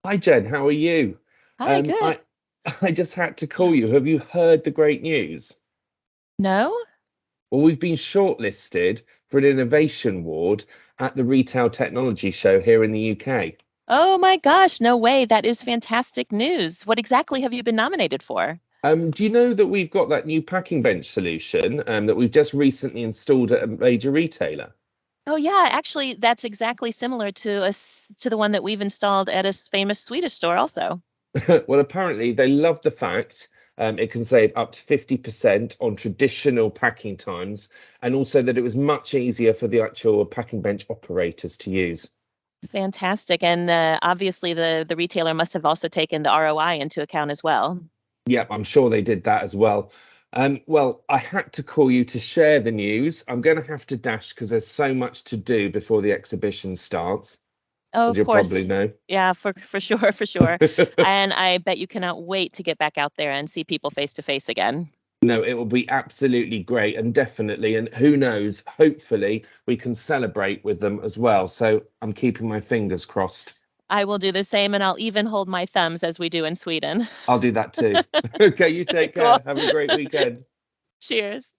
Hi Jen, how are you? Hi, Um, good. I I just had to call you. Have you heard the great news? No? Well, we've been shortlisted for an innovation award at the Retail Technology Show here in the UK. Oh my gosh, no way. That is fantastic news. What exactly have you been nominated for? Do you know that we've got that new packing bench solution that we've just recently installed at a major retailer? Oh yeah, actually that's exactly similar to us to the one that we've installed at a famous Swedish store also. Well, apparently they love the fact it can save up to 50% on traditional packing times, and also that it was much easier for the actual packing bench operators to use. Fantastic. And obviously the retailer must have also taken the ROI into account as well. Yep, I'm sure they did that as well. Well, I had to call you to share the news. I'm going to have to dash because there's so much to do before the exhibition starts, Oh, as of you'll probably course. know. Yeah, for sure, for sure. And I bet you cannot wait to get back out there and see people face to face again. No, it will be absolutely great and definitely, and who knows, hopefully we can celebrate with them as well. So I'm keeping my fingers crossed. I will do the same and I'll even hold my thumbs as we do in Sweden. I'll do that too. Okay, you take Cool. care. Have a great weekend. Cheers.